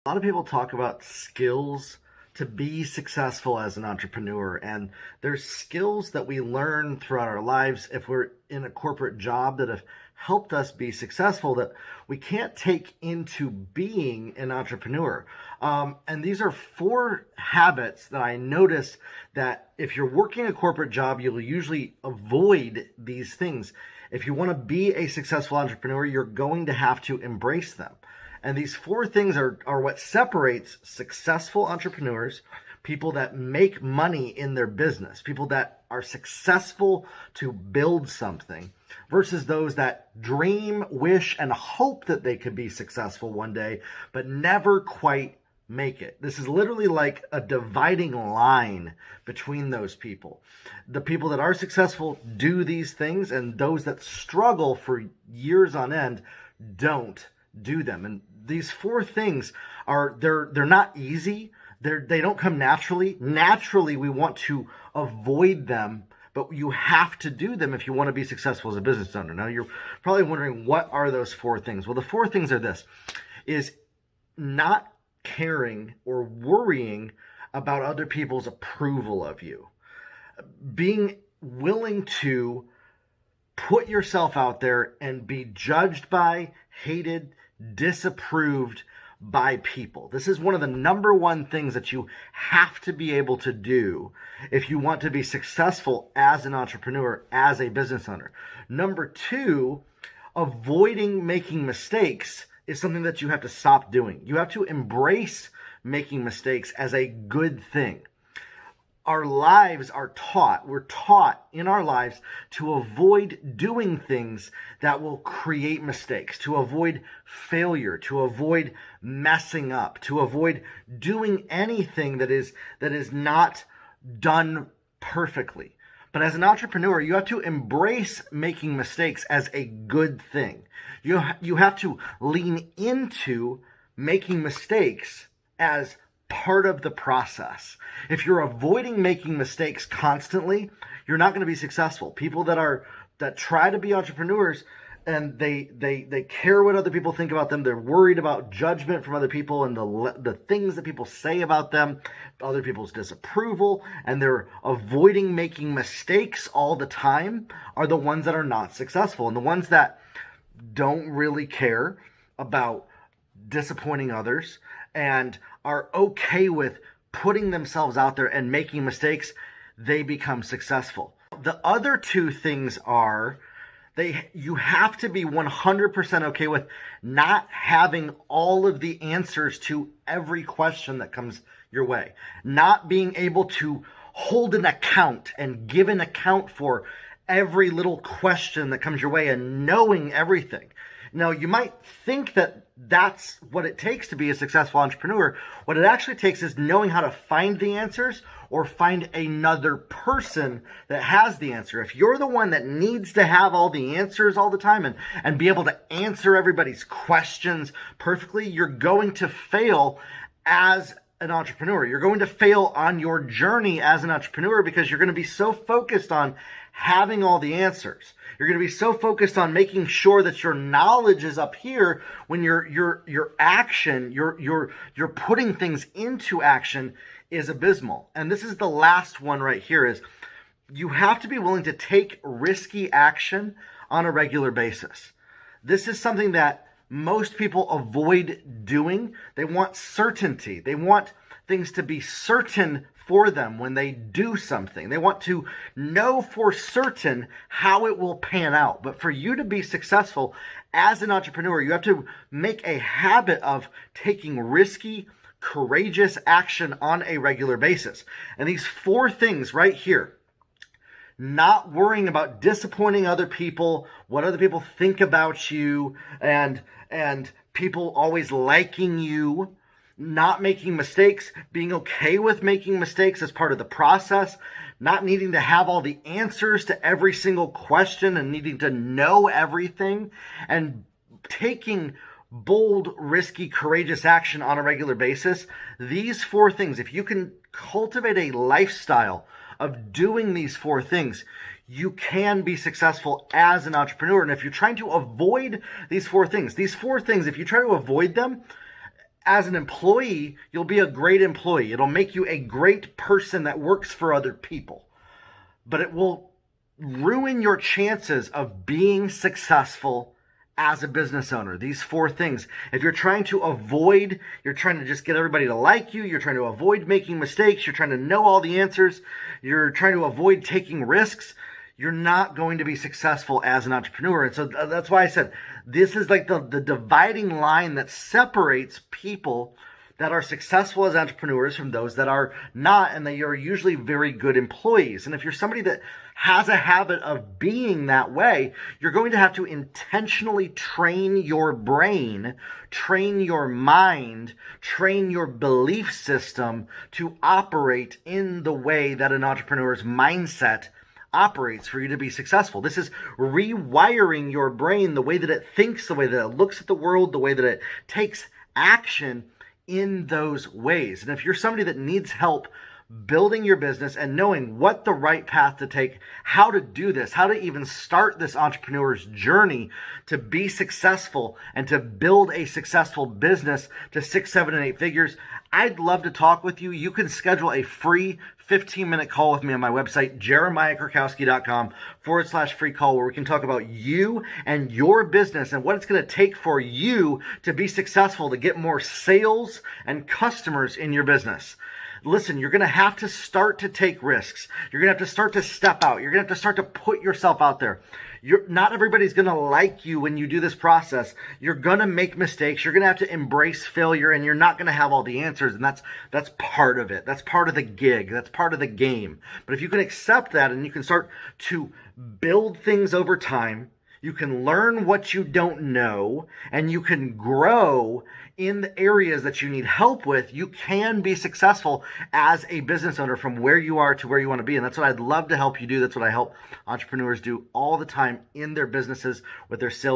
A lot of people talk about skills to be successful as an entrepreneur, and there's skills that we learn throughout our lives if we're in a corporate job that have helped us be successful that we can't take into being an entrepreneur. And these are 4 habits that I notice that if you're working a corporate job, you'll usually avoid these things. If you want to be a successful entrepreneur, you're going to have to embrace them. And these 4 things are what separates successful entrepreneurs, people that make money in their business, people that are successful to build something, versus those that dream, wish, and hope that they could be successful one day, but never quite make it. This is literally like a dividing line between those people. The people that are successful do these things, and those that struggle for years on end don't do them. And these 4 things are they're not easy. They don't come naturally. Naturally, we want to avoid them, but you have to do them if you want to be successful as a business owner. Now, you're probably wondering, what are those 4 things? Well, the 4 things are this: is not caring or worrying about other people's approval of you. Being willing to put yourself out there and be judged by, hated, disapproved by people. This is one of the number 1 things that you have to be able to do if you want to be successful as an entrepreneur, as a business owner. Number 2, avoiding making mistakes is something that you have to stop doing. You have to embrace making mistakes as a good thing. Our lives are taught, we're taught in our lives to avoid doing things that will create mistakes, to avoid failure, to avoid messing up, to avoid doing anything that is not done perfectly. But as an entrepreneur, you have to embrace making mistakes as a good thing. You have to lean into making mistakes as part of the process. If you're avoiding making mistakes constantly, you're not going to be successful. People that try to be entrepreneurs and they care what other people think about them. They're worried about judgment from other people and the things that people say about them, other people's disapproval, and they're avoiding making mistakes all the time, are the ones that are not successful. And the ones that don't really care about disappointing others and are okay with putting themselves out there and making mistakes, they become successful. The other 2 things are you have to be 100% okay with not having all of the answers to every question that comes your way. Not being able to hold an account and give an account for every little question that comes your way and knowing everything. Now, you might think that that's what it takes to be a successful entrepreneur. What it actually takes is knowing how to find the answers or find another person that has the answer. If you're the one that needs to have all the answers all the time and be able to answer everybody's questions perfectly, you're going to fail as an entrepreneur. You're going to fail on your journey as an entrepreneur because you're going to be so focused on having all the answers. You're going to be so focused on making sure that your knowledge is up here when your action, you're putting things into action is abysmal. And this is the last one right here: is you have to be willing to take risky action on a regular basis. This is something that most people avoid doing. They want certainty. They want things to be certain for them when they do something. They want to know for certain how it will pan out. But for you to be successful as an entrepreneur, you have to make a habit of taking risky, courageous action on a regular basis. And these 4 things right here: not worrying about disappointing other people, what other people think about you, and people always liking you, not making mistakes, being okay with making mistakes as part of the process, not needing to have all the answers to every single question and needing to know everything, and taking bold, risky, courageous action on a regular basis. These 4 things, if you can cultivate a lifestyle of doing these 4 things, you can be successful as an entrepreneur. And if you're trying to avoid these 4 things, if you try to avoid them, as an employee, you'll be a great employee. It'll make you a great person that works for other people. But it will ruin your chances of being successful as a business owner. These 4 things. If you're trying to just get everybody to like you, you're trying to avoid making mistakes, you're trying to know all the answers, you're trying to avoid taking risks, you're not going to be successful as an entrepreneur. And so that's why I said this is like the dividing line that separates people that are successful as entrepreneurs from those that are not, and they are usually very good employees. And if you're somebody that has a habit of being that way, you're going to have to intentionally train your brain, train your mind, train your belief system to operate in the way that an entrepreneur's mindset operates for you to be successful. This is rewiring your brain, the way that it thinks, the way that it looks at the world, the way that it takes action in those ways. And if you're somebody that needs help building your business and knowing what the right path to take, how to do this, how to even start this entrepreneur's journey to be successful and to build a successful business to 6, 7, and 8 figures, I'd love to talk with you. You can schedule a free 15-minute call with me on my website, jeremiahkrakowski.com/free call, where we can talk about you and your business and what it's going to take for you to be successful, to get more sales and customers in your business. Listen, you're going to have to start to take risks. You're going to have to start to step out. You're going to have to start to put yourself out there. Not everybody's going to like you when you do this process. You're going to make mistakes. You're going to have to embrace failure, and you're not going to have all the answers. And that's part of it. That's part of the gig. That's part of the game. But if you can accept that and you can start to build things over time, you can learn what you don't know, and you can grow in the areas that you need help with, you can be successful as a business owner from where you are to where you want to be. And that's what I'd love to help you do. That's what I help entrepreneurs do all the time in their businesses with their sales